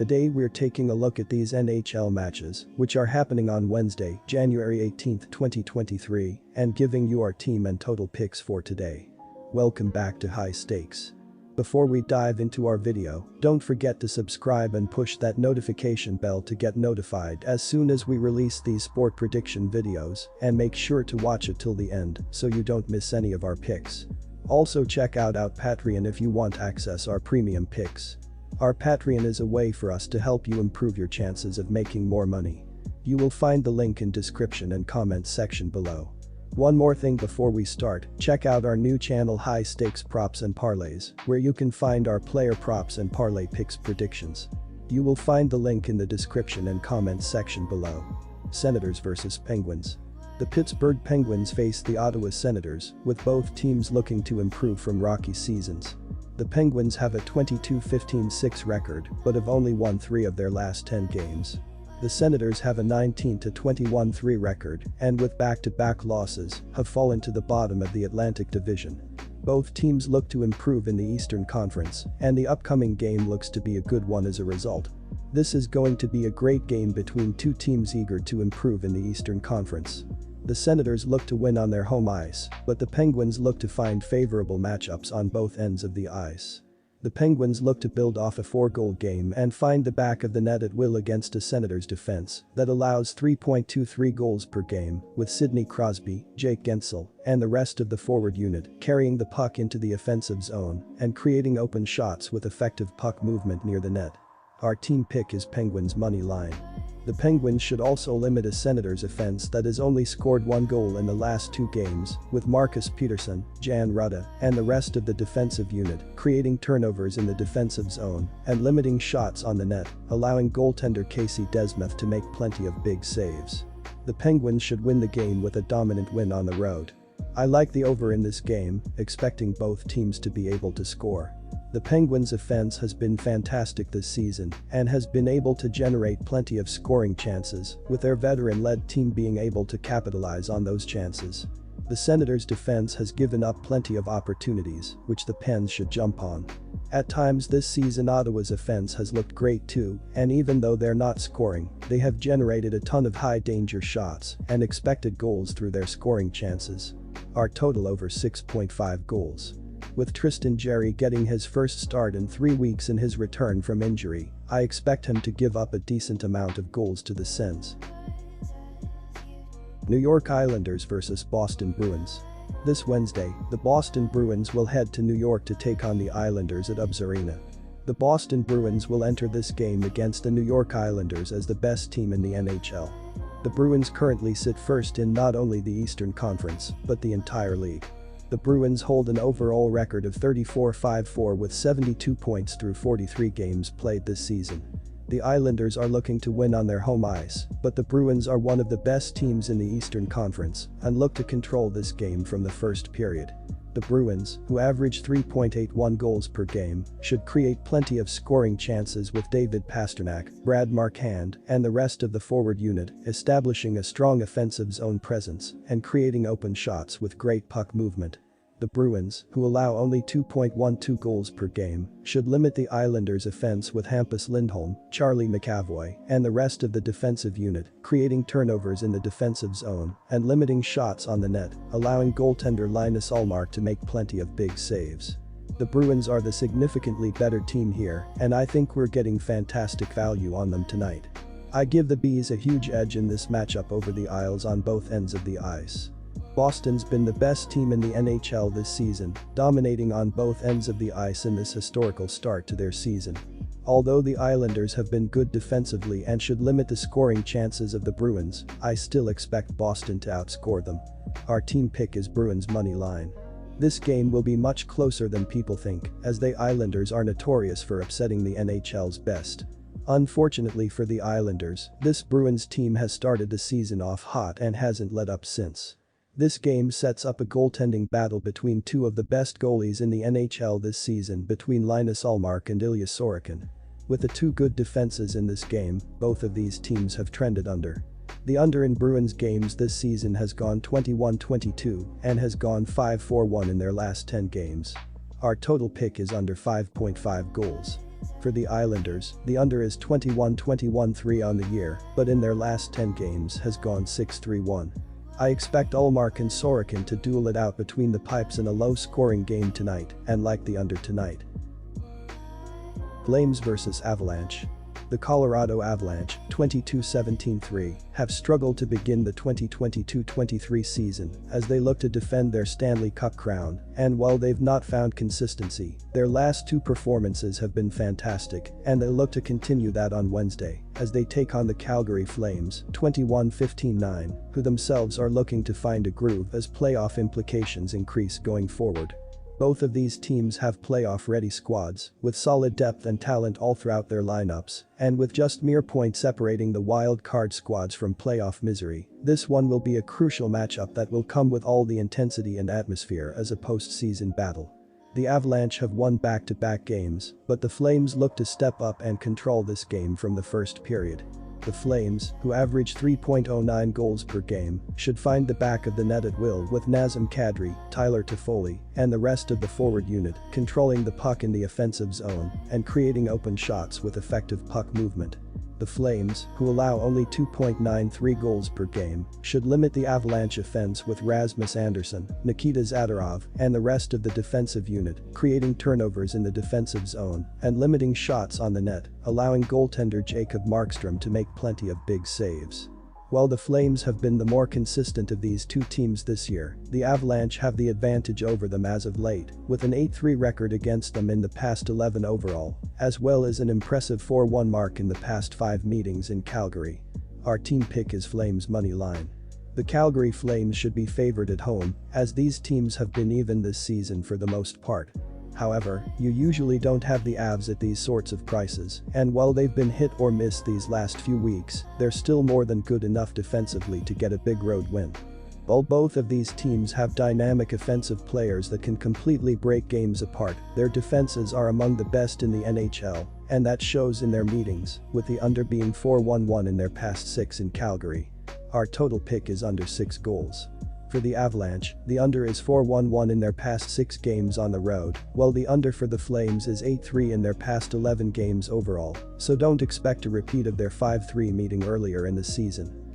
Today we're taking a look at these NHL matches, which are happening on Wednesday, January 18, 2023, and giving you our team and total picks for today. Welcome back to High Stakes. Before we dive into our video, don't forget to subscribe and push that notification bell to get notified as soon as we release these sport prediction videos, and make sure to watch it till the end so you don't miss any of our picks. Also check out our Patreon if you want access our premium picks. Our Patreon is a way for us to help you improve your chances of making more money. You will find the link in description and comments section below. One more thing before we start, check out our new channel High Stakes Props and Parlays, where you can find our player props and parlay picks predictions. You will find the link in the description and comments section below. Senators vs Penguins. The Pittsburgh Penguins face the Ottawa Senators, with both teams looking to improve from rocky seasons. The Penguins have a 22-15-6 record but have only won 3 of their last 10 games. The Senators have a 19-21-3 record and with back-to-back losses have fallen to the bottom of the Atlantic Division. Both teams look to improve in the Eastern Conference, and the upcoming game looks to be a good one as a result. This is going to be a great game between two teams eager to improve in the Eastern Conference. The Senators look to win on their home ice, but the Penguins look to find favorable matchups on both ends of the ice. The Penguins look to build off a 4-goal game and find the back of the net at will against a Senators defense that allows 3.23 goals per game, with Sidney Crosby, Jake Guentzel, and the rest of the forward unit carrying the puck into the offensive zone and creating open shots with effective puck movement near the net. Our team pick is Penguins money line. The Penguins should also limit a Senators offense that has only scored 1 goal in the last 2 games, with Marcus Peterson, Jan Rutta, and the rest of the defensive unit creating turnovers in the defensive zone and limiting shots on the net, allowing goaltender Casey DeSmith to make plenty of big saves. The Penguins should win the game with a dominant win on the road. I like the over in this game, expecting both teams to be able to score. The Penguins' offense has been fantastic this season and has been able to generate plenty of scoring chances, with their veteran-led team being able to capitalize on those chances. The Senators' defense has given up plenty of opportunities, which the Pens should jump on. At times this season Ottawa's offense has looked great too, and even though they're not scoring, they have generated a ton of high-danger shots and expected goals through their scoring chances. Our total over 6.5 goals. With Tristan Jarry getting his first start in 3 weeks in his return from injury, I expect him to give up a decent amount of goals to the Sens. New York Islanders vs Boston Bruins. This Wednesday, the Boston Bruins will head to New York to take on the Islanders at UBS Arena. The Boston Bruins will enter this game against the New York Islanders as the best team in the NHL. The Bruins currently sit first in not only the Eastern Conference, but the entire league. The Bruins hold an overall record of 34-5-4 with 72 points through 43 games played this season. The Islanders are looking to win on their home ice, but the Bruins are one of the best teams in the Eastern Conference and look to control this game from the first period. The Bruins, who average 3.81 goals per game, should create plenty of scoring chances with David Pastrnak, Brad Marchand, and the rest of the forward unit establishing a strong offensive zone presence and creating open shots with great puck movement. The Bruins, who allow only 2.12 goals per game, should limit the Islanders' offense with Hampus Lindholm, Charlie McAvoy, and the rest of the defensive unit, creating turnovers in the defensive zone and limiting shots on the net, allowing goaltender Linus Ullmark to make plenty of big saves. The Bruins are the significantly better team here, and I think we're getting fantastic value on them tonight. I give the Bees a huge edge in this matchup over the Isles on both ends of the ice. Boston's been the best team in the NHL this season, dominating on both ends of the ice in this historical start to their season. Although the Islanders have been good defensively and should limit the scoring chances of the Bruins, I still expect Boston to outscore them. Our team pick is Bruins money line. This game will be much closer than people think, as the Islanders are notorious for upsetting the NHL's best. Unfortunately for the Islanders, this Bruins team has started the season off hot and hasn't let up since. This game sets up a goaltending battle between two of the best goalies in the NHL this season between Linus Ullmark and Ilya Sorokin. With the two good defenses in this game, both of these teams have trended under. The under in Bruins games this season has gone 21-22 and has gone 5-4-1 in their last 10 games. Our total pick is under 5.5 goals. For the Islanders, the under is 21-21-3 on the year, but in their last 10 games has gone 6-3-1. I expect Ullmark and Sorokin to duel it out between the pipes in a low-scoring game tonight, and like the under tonight. Flames vs Avalanche. The Colorado Avalanche, 22-17-3, have struggled to begin the 2022-23 season as they look to defend their Stanley Cup crown, and while they've not found consistency, their last two performances have been fantastic, and they look to continue that on Wednesday as they take on the Calgary Flames, 21-15-9, who themselves are looking to find a groove as playoff implications increase going forward. Both of these teams have playoff-ready squads, with solid depth and talent all throughout their lineups, and with just mere points separating the wild card squads from playoff misery, this one will be a crucial matchup that will come with all the intensity and atmosphere as a postseason battle. The Avalanche have won back-to-back games, but the Flames look to step up and control this game from the first period. The Flames, who average 3.09 goals per game, should find the back of the net at will with Nazem Kadri, Tyler Toffoli, and the rest of the forward unit controlling the puck in the offensive zone and creating open shots with effective puck movement. The Flames, who allow only 2.93 goals per game, should limit the Avalanche offense with Rasmus Andersson, Nikita Zadorov, and the rest of the defensive unit, creating turnovers in the defensive zone and limiting shots on the net, allowing goaltender Jacob Markstrom to make plenty of big saves. While the Flames have been the more consistent of these two teams this year, the Avalanche have the advantage over them as of late, with an 8-3 record against them in the past 11 overall, as well as an impressive 4-1 mark in the past 5 meetings in Calgary. Our team pick is Flames money line. The Calgary Flames should be favored at home, as these teams have been even this season for the most part. However, you usually don't have the Avs at these sorts of prices, and while they've been hit or miss these last few weeks, they're still more than good enough defensively to get a big road win. While both of these teams have dynamic offensive players that can completely break games apart, their defenses are among the best in the NHL, and that shows in their meetings, with the under being 4-1-1 in their past 6 in Calgary. Our total pick is under 6 goals. For the Avalanche, the under is 4-1-1 in their past 6 games on the road, while the under for the Flames is 8-3 in their past 11 games overall, so don't expect a repeat of their 5-3 meeting earlier in the season.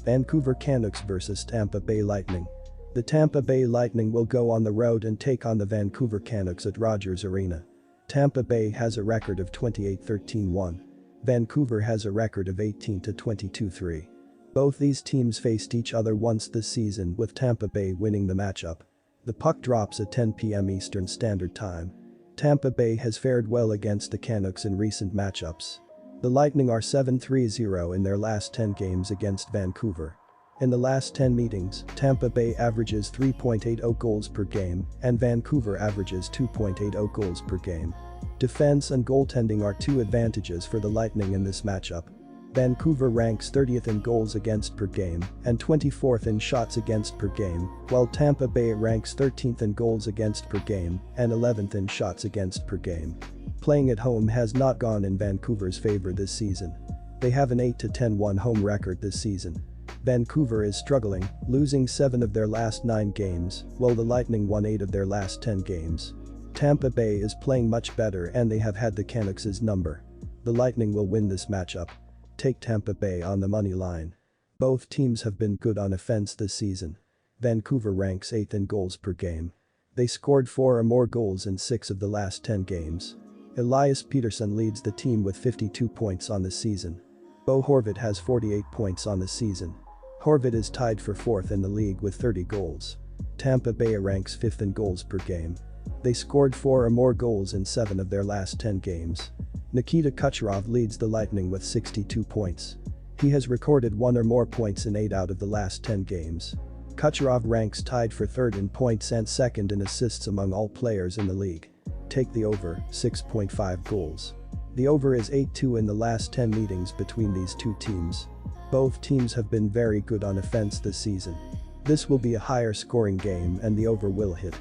Vancouver Canucks vs Tampa Bay Lightning. The Tampa Bay Lightning will go on the road and take on the Vancouver Canucks at Rogers Arena. Tampa Bay has a record of 28-13-1. Vancouver has a record of 18-22-3. Both these teams faced each other once this season, with Tampa Bay winning the matchup. The puck drops at 10 p.m. Eastern Standard Time. Tampa Bay has fared well against the Canucks in recent matchups. The Lightning are 7-3-0 in their last 10 games against Vancouver. In the last 10 meetings, Tampa Bay averages 3.80 goals per game, and Vancouver averages 2.80 goals per game. Defense and goaltending are two advantages for the Lightning in this matchup. Vancouver ranks 30th in goals against per game and 24th in shots against per game, while Tampa Bay ranks 13th in goals against per game and 11th in shots against per game. Playing at home has not gone in Vancouver's favor this season. They have an 8-10-1 home record this season. Vancouver is struggling, losing 7 of their last 9 games, while the Lightning won 8 of their last 10 games. Tampa Bay is playing much better and they have had the Canucks' number. The Lightning will win this matchup. Take Tampa Bay on the money line. Both teams have been good on offense this season. Vancouver ranks 8th in goals per game. They scored 4 or more goals in 6 of the last 10 games. Elias Pettersson leads the team with 52 points on the season. Bo Horvat has 48 points on the season. Horvat is tied for 4th in the league with 30 goals. Tampa Bay ranks 5th in goals per game. They scored 4 or more goals in 7 of their last 10 games. Nikita Kucherov leads the Lightning with 62 points. He has recorded 1 or more points in 8 out of the last 10 games. Kucherov ranks tied for 3rd in points and 2nd in assists among all players in the league. Take the over, 6.5 goals. The over is 8-2 in the last 10 meetings between these two teams. Both teams have been very good on offense this season. This will be a higher scoring game and the over will hit.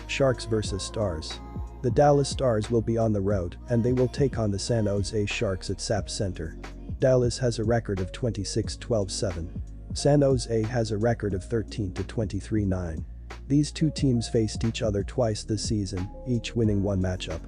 Sharks vs Stars. The Dallas Stars will be on the road and they will take on the San Jose Sharks at SAP Center. Dallas has a record of 26-12-7. San Jose has a record of 13-23-9. These two teams faced each other twice this season, each winning one matchup.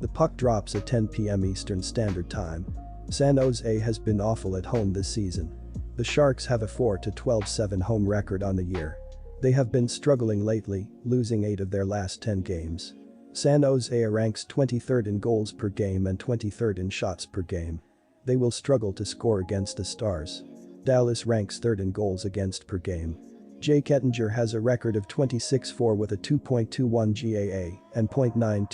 The puck drops at 10 p.m. Eastern Standard Time. San Jose has been awful at home this season. The Sharks have a 4-12-7 home record on the year. They have been struggling lately, losing 8 of their last 10 games. San Jose ranks 23rd in goals per game and 23rd in shots per game. They will struggle to score against the Stars. Dallas ranks 3rd in goals against per game. Jake Ettinger has a record of 26-4 with a 2.21 GAA and .926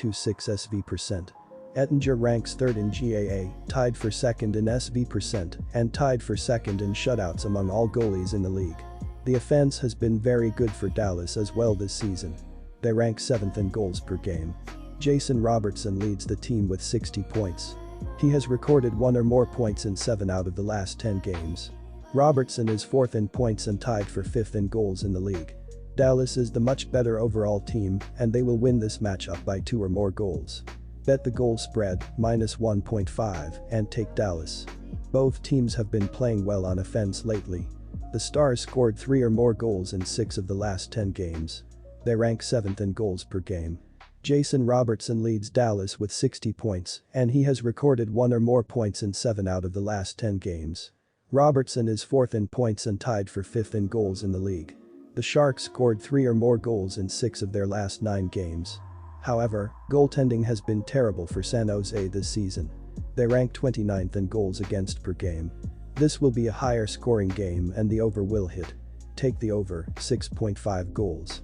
SV%. Ettinger ranks 3rd in GAA, tied for 2nd in SV%, and tied for 2nd in shutouts among all goalies in the league. The offense has been very good for Dallas as well this season. They rank 7th in goals per game. Jason Robertson leads the team with 60 points. He has recorded 1 or more points in 7 out of the last 10 games. Robertson is 4th in points and tied for 5th in goals in the league. Dallas is the much better overall team, and they will win this matchup by 2 or more goals. Bet the goal spread, -1.5, and take Dallas. Both teams have been playing well on offense lately. The Stars scored 3 or more goals in 6 of the last 10 games. They rank 7th in goals per game. Jason Robertson leads Dallas with 60 points, and he has recorded 1 or more points in 7 out of the last 10 games. Robertson is 4th in points and tied for 5th in goals in the league. The Sharks scored 3 or more goals in 6 of their last 9 games. However, goaltending has been terrible for San Jose this season. They rank 29th in goals against per game. This will be a higher scoring game and the over will hit. Take the over, 6.5 goals.